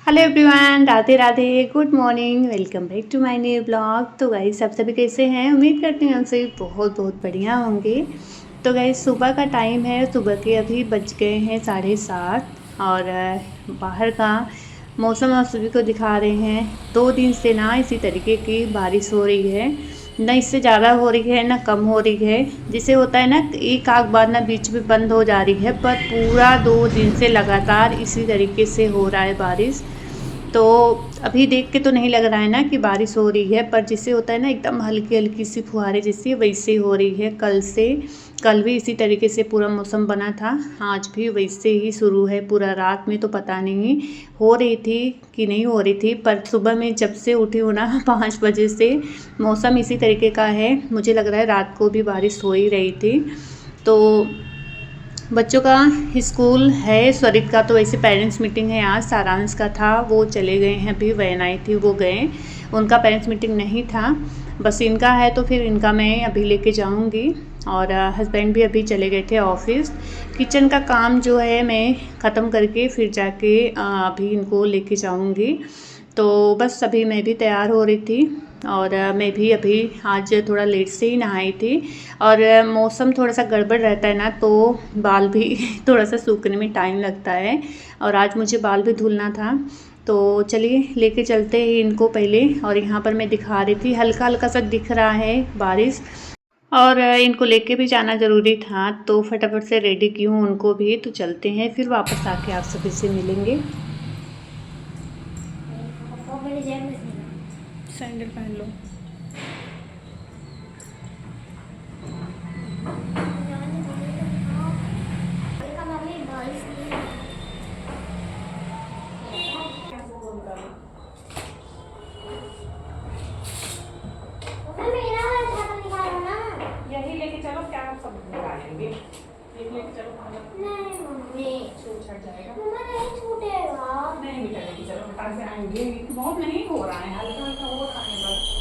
Hello everyone, Radhe Radhe, good morning, welcome back to my new blog. तो guys आप सभी कैसे हैं? उम्मीद करती हूँ हम सभी बहुत बहुत बढ़िया होंगे। तो गाइस सुबह का टाइम है, सुबह के अभी बज गए हैं 7:30 और बाहर का मौसम आप सभी को दिखा रहे हैं। 2 दिन से ना इसी तरीके की बारिश हो रही है, ना इससे ज़्यादा हो रही है ना कम हो रही है। जिसे होता है ना एक आध बार ना बीच में बंद हो जा रही है, पर पूरा 2 दिन से लगातार इसी तरीके से हो रहा है बारिश। तो अभी देख के तो नहीं लग रहा है ना कि बारिश हो रही है, पर जिससे होता है ना एकदम हल्की हल्की सी फुहारे जैसी वैसे हो रही है। कल भी इसी तरीके से पूरा मौसम बना था, आज भी वैसे ही शुरू है। पूरा रात में तो पता नहीं हो रही थी कि नहीं हो रही थी, पर सुबह में जब से उठी हूँ ना 5 बजे से मौसम इसी तरीके का है। मुझे लग रहा है रात को भी बारिश हो ही रही थी। तो बच्चों का स्कूल है, स्वरित का तो वैसे पेरेंट्स मीटिंग है आज, सारांश का था वो चले गए हैं, अभी वैन आई थी वो गए, उनका पेरेंट्स मीटिंग नहीं था, बस इनका है। तो फिर इनका मैं अभी लेके जाऊंगी। और हस्बैंड भी अभी चले गए थे ऑफिस। किचन का काम जो है मैं ख़त्म करके फिर जाके अभी इनको लेके जाऊंगी। तो बस अभी मैं भी तैयार हो रही थी और मैं भी अभी आज थोड़ा लेट से ही नहाई थी। और मौसम थोड़ा सा गड़बड़ रहता है ना, तो बाल भी थोड़ा सा सूखने में टाइम लगता है, और आज मुझे बाल भी धुलना था। तो चलिए लेके चलते हैं इनको पहले। और यहाँ पर मैं दिखा रही थी हल्का हल्का सा दिख रहा है बारिश, और इनको लेके भी जाना ज़रूरी था, तो फटाफट से रेडी की हूँ उनको भी। तो चलते हैं, फिर वापस आके आप सभी से मिलेंगे। सैंडल पहन लो। यही लेके चलो, क्या सब निकालेंगे। लेके चलो, नहीं मम्मी छूट छट जाएगा। मम्मा नहीं छूटेगा, नहीं निकलेगी। चलो हटा से आएंगे, बहुत नहीं हो रहा है, हल्का हल्का हो रहा है बस।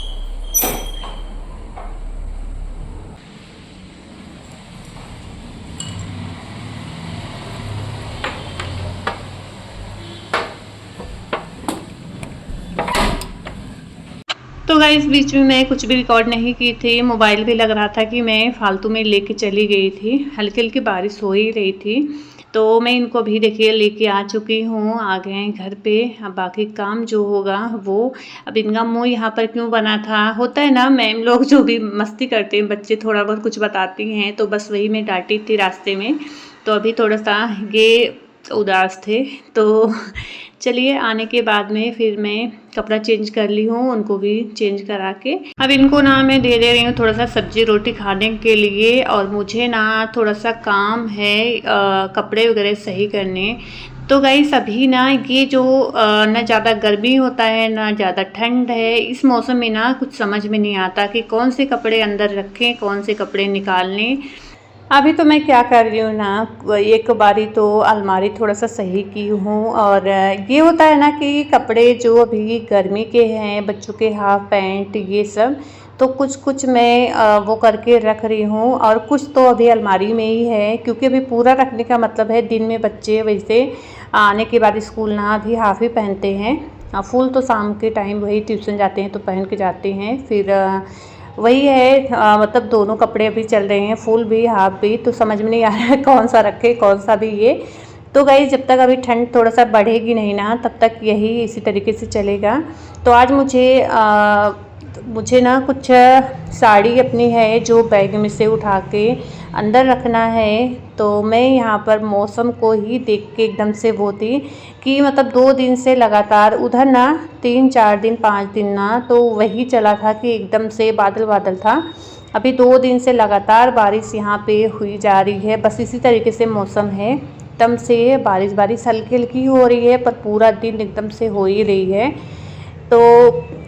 तो गाइस बीच में मैं कुछ भी रिकॉर्ड नहीं की थी, मोबाइल भी लग रहा था कि मैं फालतू में लेके चली गई थी। हल्की हल्की बारिश हो ही रही थी। तो मैं इनको भी देखिए लेके आ चुकी हूँ, आ गए हैं घर पे। अब बाकी काम जो होगा वो, अब इनका मुंह यहाँ पर क्यों बना था, होता है ना मैम लोग जो भी मस्ती करते हैं, बच्चे थोड़ा बहुत कुछ बताती हैं, तो बस वही मैं डांटी थी रास्ते में। तो अभी थोड़ा सा ये उदास थे। तो चलिए आने के बाद में फिर मैं कपड़ा चेंज कर ली हूँ, उनको भी चेंज करा के अब इनको ना मैं दे रही हूँ थोड़ा सा सब्जी रोटी खाने के लिए। और मुझे ना थोड़ा सा काम है कपड़े वगैरह सही करने। तो गाइस अभी ना ये जो ना ज़्यादा गर्मी होता है ना ज़्यादा ठंड है, इस मौसम में ना कुछ समझ में नहीं आता कि कौन से कपड़े अंदर रखें कौन से कपड़े निकालने। अभी तो मैं क्या कर रही हूँ ना, एक बारी तो अलमारी थोड़ा सा सही की हूँ। और ये होता है ना कि कपड़े जो अभी गर्मी के हैं, बच्चों के हाफ पैंट ये सब, तो कुछ कुछ मैं वो करके रख रही हूँ, और कुछ तो अभी अलमारी में ही है। क्योंकि अभी पूरा रखने का मतलब है, दिन में बच्चे वैसे आने के बाद स्कूल ना भी हाफ ही पहनते हैं, फुल तो शाम के टाइम वही ट्यूशन जाते हैं तो पहन के जाते हैं। फिर वही है मतलब दोनों कपड़े अभी चल रहे हैं, फुल भी हाफ भी, तो समझ में नहीं आ रहा है कौन सा रखे कौन सा भी ये। तो गाइस जब तक अभी ठंड थोड़ा सा बढ़ेगी नहीं ना, तब तक यही इसी तरीके से चलेगा। तो आज मुझे ना कुछ साड़ी अपनी है जो बैग में से उठा के अंदर रखना है। तो मैं यहाँ पर मौसम को ही देख के एकदम से वो थी कि मतलब 2 दिन से लगातार उधर ना 3 4 दिन 5 दिन ना तो वही चला था कि एकदम से बादल बादल था। अभी 2 दिन से लगातार बारिश यहाँ पे हुई जा रही है, बस इसी तरीके से मौसम है। एकदम से बारिश बारिश हल्की हल्की हो रही है, पर पूरा दिन एकदम से हो ही रही है। तो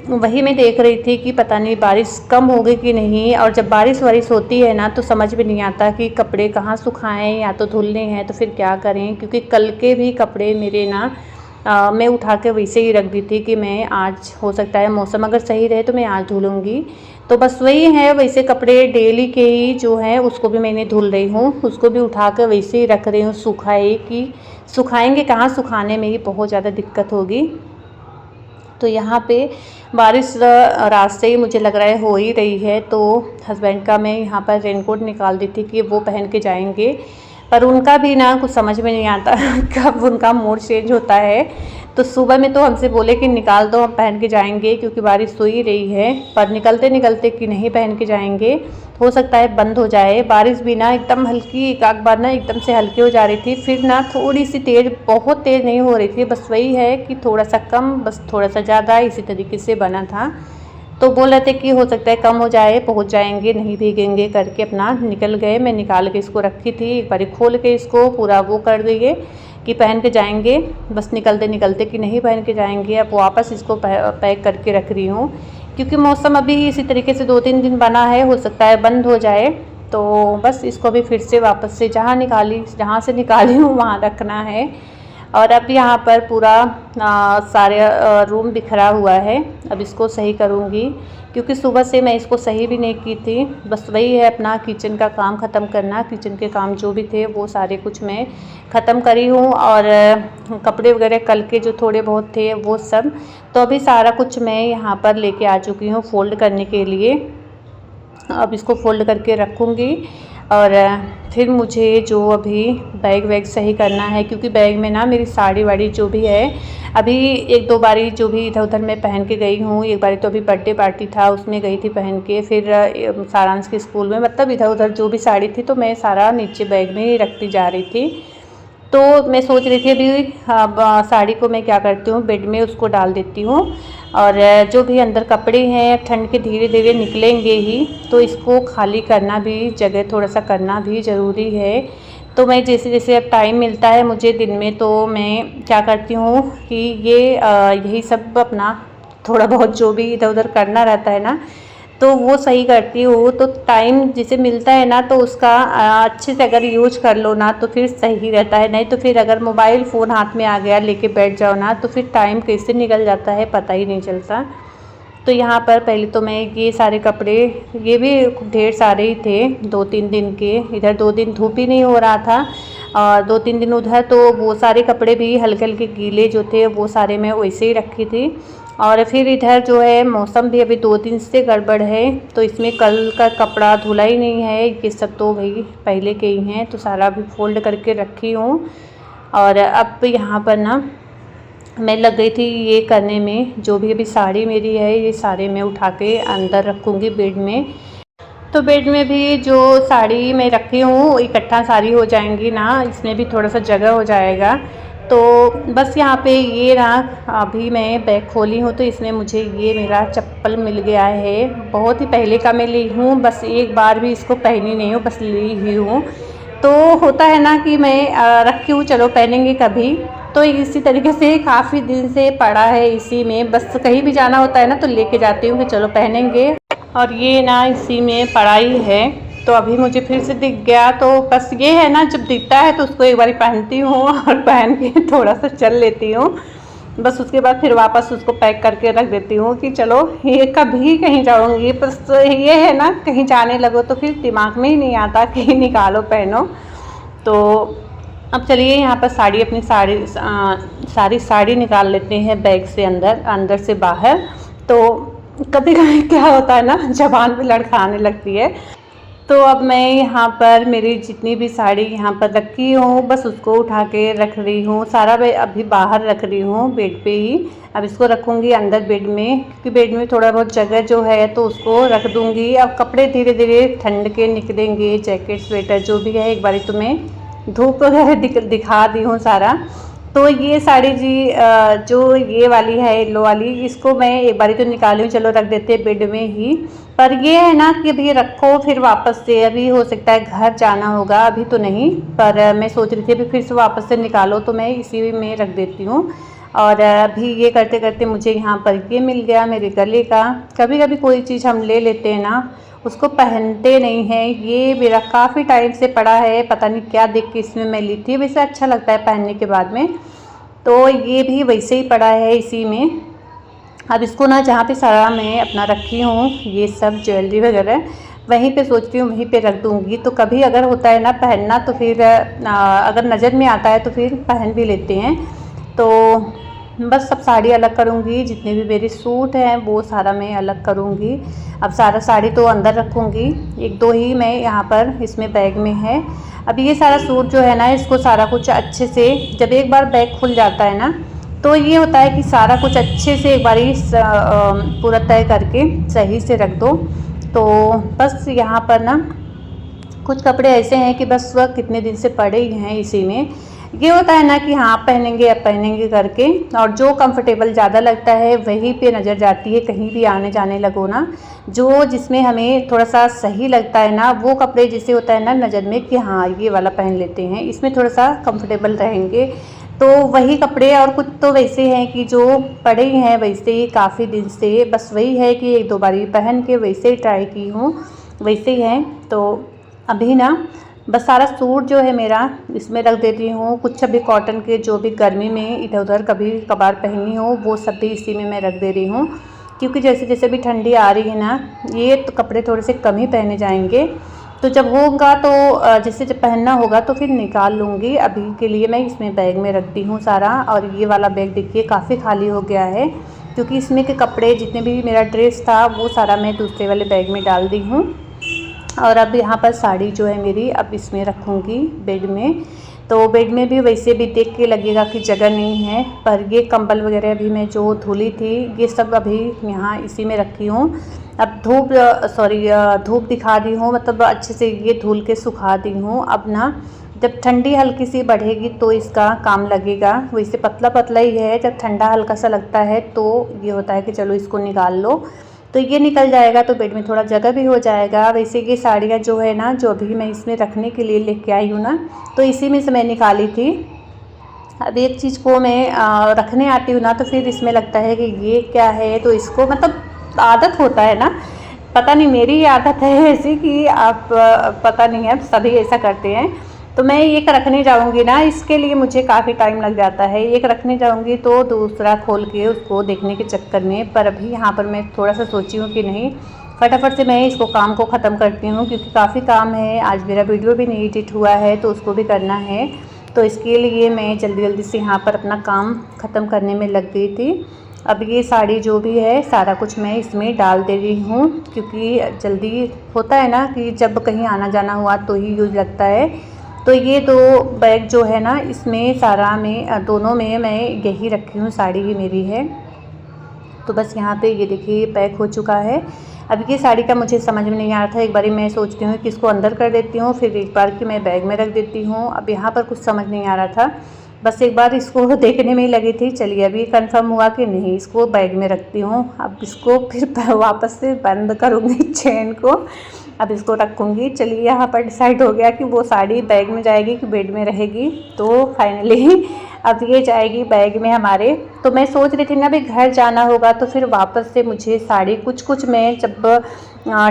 वही मैं देख रही थी कि पता नहीं बारिश कम होगी कि नहीं। और जब बारिश वारिश होती है ना तो समझ में नहीं आता कि कपड़े कहाँ सुखाएं, या तो धुलने हैं तो फिर क्या करें। क्योंकि कल के भी कपड़े मेरे ना मैं उठा के वैसे ही रख दी थी कि मैं आज हो सकता है मौसम अगर सही रहे तो मैं आज धुलूँगी। तो बस वही है, वैसे कपड़े डेली के ही जो है उसको भी मैंने धुल रही हूँ, उसको भी उठा कर वैसे ही रख रही हूँ। सुखाएंगे कहाँ, सुखाने में ही बहुत ज़्यादा दिक्कत होगी। तो यहाँ पे बारिश रात से ही मुझे लग रहा है हो ही रही है, तो हस्बैंड का मैं यहाँ पर रेनकोट निकाल दी थी कि वो पहन के जाएंगे, पर उनका भी ना कुछ समझ में नहीं आता कब उनका मूड चेंज होता है। तो सुबह में तो हमसे बोले कि निकाल दो, हम पहन के जाएंगे क्योंकि बारिश हो ही रही है, पर निकलते निकलते कि नहीं पहन के जाएंगे, हो सकता है बंद हो जाए। बारिश भी ना एकदम हल्की, एक आध बार ना एकदम से हल्की हो जा रही थी, फिर ना थोड़ी सी तेज़, बहुत तेज़ नहीं हो रही थी, बस वही है कि थोड़ा सा कम, बस थोड़ा सा ज़्यादा, इसी तरीके से बना था। तो बोल रहे थे कि हो सकता है कम हो जाए, पहुंच जाएंगे, नहीं भीगेंगे करके अपना निकल गए। मैं निकाल के इसको रखी थी, एक बार खोल के इसको पूरा वो कर दिए कि पहन के जाएंगे, बस निकलते निकलते कि नहीं पहन के जाएंगे। अब वापस इसको पैक करके रख रही हूँ क्योंकि मौसम अभी इसी तरीके से 2-3 दिन बना है, हो सकता है बंद हो जाए। तो बस इसको भी फिर से वापस से जहाँ से निकाली हूँ वहाँ रखना है। और अब यहाँ पर पूरा सारे रूम बिखरा हुआ है, अब इसको सही करूँगी क्योंकि सुबह से मैं इसको सही भी नहीं की थी। बस वही है अपना किचन का काम ख़त्म करना, किचन के काम जो भी थे वो सारे कुछ मैं ख़त्म करी हूँ, और कपड़े वगैरह कल के जो थोड़े बहुत थे वो सब, तो अभी सारा कुछ मैं यहाँ पर लेके आ चुकी हूँ फ़ोल्ड करने के लिए। अब इसको फ़ोल्ड करके रखूँगी, और फिर मुझे जो अभी बैग वैग सही करना है क्योंकि बैग में ना मेरी साड़ी वाड़ी जो भी है, अभी 1-2 बारी जो भी इधर उधर मैं पहन के गई हूँ। एक बारी तो अभी बर्थडे पार्टी था उसमें गई थी पहन के, फिर सारांश के स्कूल में, मतलब इधर उधर जो भी साड़ी थी तो मैं सारा नीचे बैग में ही रखती जा रही थी। तो मैं सोच रही थी अभी साड़ी को मैं क्या करती हूँ, बेड में उसको डाल देती हूँ, और जो भी अंदर कपड़े हैं ठंड के धीरे धीरे निकलेंगे ही, तो इसको खाली करना भी, जगह थोड़ा सा करना भी ज़रूरी है। तो मैं जैसे जैसे अब टाइम मिलता है मुझे दिन में, तो मैं क्या करती हूँ कि यही सब अपना थोड़ा बहुत जो भी इधर उधर करना रहता है ना, तो वो सही करती हूँ। तो टाइम जिसे मिलता है ना तो उसका अच्छे से अगर यूज कर लो ना तो फिर सही रहता है, नहीं तो फिर अगर मोबाइल फ़ोन हाथ में आ गया लेके बैठ जाओ ना तो फिर टाइम कैसे निकल जाता है पता ही नहीं चलता। तो यहाँ पर पहले तो मैं ये सारे कपड़े, ये भी ढेर सारे ही थे 2-3 दिन के, इधर 2 दिन धूप ही नहीं हो रहा था और 2-3 दिन उधर, तो वो सारे कपड़े भी हल्के हल्के गीले जो थे वो सारे मैं वैसे ही रखी थी। और फिर इधर जो है मौसम भी अभी 2 दिन से गड़बड़ है, तो इसमें कल का कपड़ा धुला ही नहीं है, ये सब तो भाई पहले के ही हैं, तो सारा भी फ़ोल्ड करके रखी हूँ। और अब यहाँ पर ना मैं लग गई थी ये करने में, जो भी अभी साड़ी मेरी है ये सारे मैं उठा के अंदर रखूँगी बेड में। तो बेड में भी जो साड़ी मैं रखी हूँ इकट्ठा सारी हो जाएंगी ना, इसमें भी थोड़ा सा जगह हो जाएगा। तो बस यहाँ पे ये रहा, अभी मैं बैग खोली हूँ तो इसमें मुझे ये मेरा चप्पल मिल गया है, बहुत ही पहले का मैं ली हूँ, बस एक बार भी इसको पहनी नहीं हूँ, बस ली ही हूँ। तो होता है ना कि मैं रखी हूँ, चलो पहनेंगे कभी, तो इसी तरीके से काफ़ी दिन से पड़ा है इसी में, बस कहीं भी जाना होता है ना तो लेके जाती हूँ कि चलो पहनेंगे, और ये ना इसी में पड़ा ही है। तो अभी मुझे फिर से दिख गया, तो बस ये है ना जब दिखता है तो उसको एक बार पहनती हूँ और पहन के थोड़ा सा चल लेती हूँ, बस उसके बाद फिर वापस उसको पैक करके रख देती हूँ कि चलो ये कभी कहीं जाऊँगी। बस ये है ना कहीं जाने लगो तो फिर दिमाग में ही नहीं आता कि निकालो पहनो। तो अब चलिए यहाँ पर साड़ी, अपनी सारी साड़ी निकाल लेते हैं बैग से, अंदर से बाहर। तो कभी कभी क्या होता है ना, ज़बान भी लड़खड़ाने लगती है। तो अब मैं यहाँ पर मेरी जितनी भी साड़ी यहाँ पर रखी हूँ बस उसको उठा के रख रही हूँ, सारा मैं अभी बाहर रख रही हूँ बेड पे ही। अब इसको रखूँगी अंदर बेड में, क्योंकि बेड में थोड़ा बहुत जगह जो है तो उसको रख दूँगी। अब कपड़े धीरे धीरे ठंड के निकलेंगे, जैकेट स्वेटर जो भी है, एक बारी तो मैं धूप वगैरह दिखा दी हूँ सारा। तो ये साड़ी जी जो ये वाली है येलो वाली, इसको मैं एक बारी तो निकाली हूँ, चलो रख देते बेड में ही। पर ये है ना कि अभी रखो फिर वापस से, अभी हो सकता है घर जाना होगा, अभी तो नहीं, पर मैं सोच रही थी अभी फिर से वापस से निकालो, तो मैं इसी में रख देती हूँ। और अभी ये करते करते मुझे यहाँ पर ये मिल गया मेरे गले का। कभी कभी कोई चीज़ हम ले लेते हैं ना, उसको पहनते नहीं हैं। ये मेरा काफ़ी टाइम से पड़ा है, पता नहीं क्या देख के इसमें मैं ली थी, वैसे अच्छा लगता है पहनने के बाद में। तो ये भी वैसे ही पड़ा है इसी में, अब इसको ना जहाँ पे सारा मैं अपना रखी हूँ ये सब ज्वेलरी वगैरह, वहीं पे सोचती हूँ वहीं पे रख दूँगी। तो कभी अगर होता है ना पहनना तो फिर अगर नज़र में आता है तो फिर पहन भी लेते हैं। तो बस सब साड़ी अलग करूँगी, जितने भी मेरे सूट हैं वो सारा मैं अलग करूँगी। अब सारा साड़ी तो अंदर रखूँगी, एक दो ही मैं यहाँ पर इसमें बैग में है। अब ये सारा सूट जो है ना इसको सारा कुछ अच्छे से, जब एक बार बैग खुल जाता है ना तो ये होता है कि सारा कुछ अच्छे से एक बारी पूरा तय करके सही से रख दो। तो बस यहाँ पर ना कुछ कपड़े ऐसे हैं कि बस वह कितने दिन से पड़े ही हैं इसी में। ये होता है ना कि हाँ पहनेंगे अब पहनेंगे करके, और जो कंफर्टेबल ज़्यादा लगता है वहीं पे नज़र जाती है। कहीं भी आने जाने लगो ना, जो जिसमें हमें थोड़ा सा सही लगता है ना वो कपड़े जैसे होता है ना नज़र में कि हाँ ये वाला पहन लेते हैं, इसमें थोड़ा सा कंफर्टेबल रहेंगे, तो वही कपड़े। और कुछ तो वैसे हैं कि जो पड़े ही हैं वैसे ही काफ़ी दिन से, बस वही है कि एक दो बारी पहन के वैसे ही ट्राई की हूँ, वैसे ही हैं। तो अभी ना बस सारा सूट जो है मेरा इसमें रख देती हूँ। कुछ अभी कॉटन के जो भी गर्मी में इधर उधर कभी कभार पहनी हो वो सब भी इसी में मैं रख दे रही हूँ, क्योंकि जैसे जैसे भी ठंडी आ रही है ना ये तो कपड़े थोड़े से कम ही पहने जाएंगे। तो जब होगा तो जैसे जब पहनना होगा तो फिर निकाल लूँगी। अभी के लिए मैं इसमें बैग में रखती हूँ सारा। और ये वाला बैग देखिए काफ़ी खाली हो गया है, क्योंकि इसमें के कपड़े जितने भी मेरा ड्रेस था वो सारा मैं दूसरे वाले बैग में डाल दी हूँ। और अब यहाँ पर साड़ी जो है मेरी अब इसमें रखूँगी बेड में। तो बेड में भी वैसे भी देख के लगेगा कि जगह नहीं है, पर ये कंबल वगैरह अभी मैं जो धुली थी ये सब अभी यहाँ इसी में रखी हूँ। अब धूप दिखा दी हूँ, मतलब अच्छे से ये धुल के सुखा दी हूँ। अब ना जब ठंडी हल्की सी बढ़ेगी तो इसका काम लगेगा। वैसे पतला पतला ही है, जब ठंडा हल्का सा लगता है तो ये होता है कि चलो इसको निकाल लो, तो ये निकल जाएगा तो बेड में थोड़ा जगह भी हो जाएगा। वैसे ये साड़ियाँ जो है ना जो अभी मैं इसमें रखने के लिए लेके आई हूँ ना तो इसी में से मैं निकाली थी। अब एक चीज़ को मैं रखने आती हूँ ना तो फिर इसमें लगता है कि ये क्या है, तो इसको मतलब आदत होता है ना, पता नहीं मेरी आदत है ऐसी कि आप पता नहीं है सभी ऐसा करते हैं। तो मैं एक रखने जाऊंगी ना इसके लिए मुझे काफ़ी टाइम लग जाता है, एक रखने जाऊंगी तो दूसरा खोल के उसको देखने के चक्कर में। पर अभी यहाँ पर मैं थोड़ा सा सोची हूँ कि नहीं फटाफट से मैं इसको काम को ख़त्म करती हूँ, क्योंकि काफ़ी काम है। आज मेरा वीडियो भी नहीं एडिट हुआ है तो उसको भी करना है, तो इसके लिए मैं जल्दी जल्दी से यहाँ पर अपना काम ख़त्म करने में लग गई थी। अब ये साड़ी जो भी है सारा कुछ मैं इसमें डाल दे रही हूँ, क्योंकि जल्दी होता है ना कि जब कहीं आना जाना हुआ तो ही यूज़ लगता है। तो ये दो बैग जो है ना इसमें सारा में दोनों में मैं यही रखी हूँ, साड़ी ही मेरी है। तो बस यहाँ पे ये देखिए पैक हो चुका है। अब ये साड़ी का मुझे समझ में नहीं आ रहा था, एक बारी मैं सोचती हूँ कि इसको अंदर कर देती हूँ, फिर एक बार कि मैं बैग में रख देती हूँ। अब यहाँ पर कुछ समझ नहीं आ रहा था, बस एक बार इसको देखने में ही लगी थी। चलिए अभी कंफर्म हुआ कि नहीं इसको बैग में रखती हूँ। अब इसको फिर वापस से बंद करूँगी चेन को, अब इसको रखूँगी। चलिए यहाँ पर डिसाइड हो गया कि वो साड़ी बैग में जाएगी कि बेड में रहेगी। तो फाइनली अब ये जाएगी बैग में हमारे। तो मैं सोच रही थी ना अभी घर जाना होगा तो फिर वापस से मुझे साड़ी कुछ मैं जब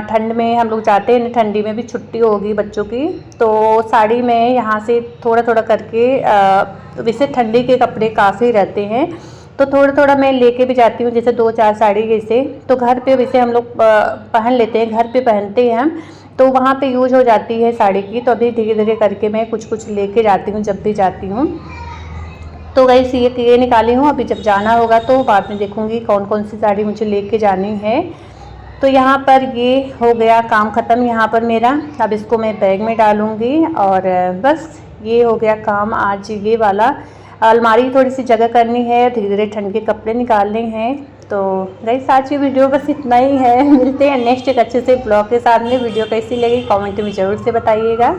ठंड में हम लोग जाते हैं, ठंडी में भी छुट्टी होगी बच्चों की, तो साड़ी में यहाँ से थोड़ा थोड़ा करके वैसे ठंडी के कपड़े काफ़ी रहते हैं तो थोड़ा थोड़ा मैं लेके भी जाती हूँ, जैसे 2-4 साड़ी जैसे। तो घर पे वैसे हम लोग पहन लेते हैं, घर पे पहनते हैं हम, तो वहाँ पे यूज हो जाती है साड़ी की। तो अभी धीरे धीरे करके मैं कुछ लेके जाती हूँ जब भी जाती हूँ। तो गाइस ये निकाली हूँ, अभी जब जाना होगा तो बाद में देखूँगी कौन कौन सी साड़ी मुझे लेके जानी है। तो यहाँ पर ये हो गया काम ख़त्म यहाँ पर मेरा। अब इसको मैं बैग में डालूँगी और बस ये हो गया काम आज ये वाला। अलमारी थोड़ी सी जगह करनी है, धीरे धीरे ठंड के कपड़े निकालने हैं। तो गाइस आज की वीडियो बस इतना ही है, मिलते हैं नेक्स्ट एक अच्छे से ब्लॉग के साथ में। वीडियो कैसी लगी कमेंट में ज़रूर से बताइएगा।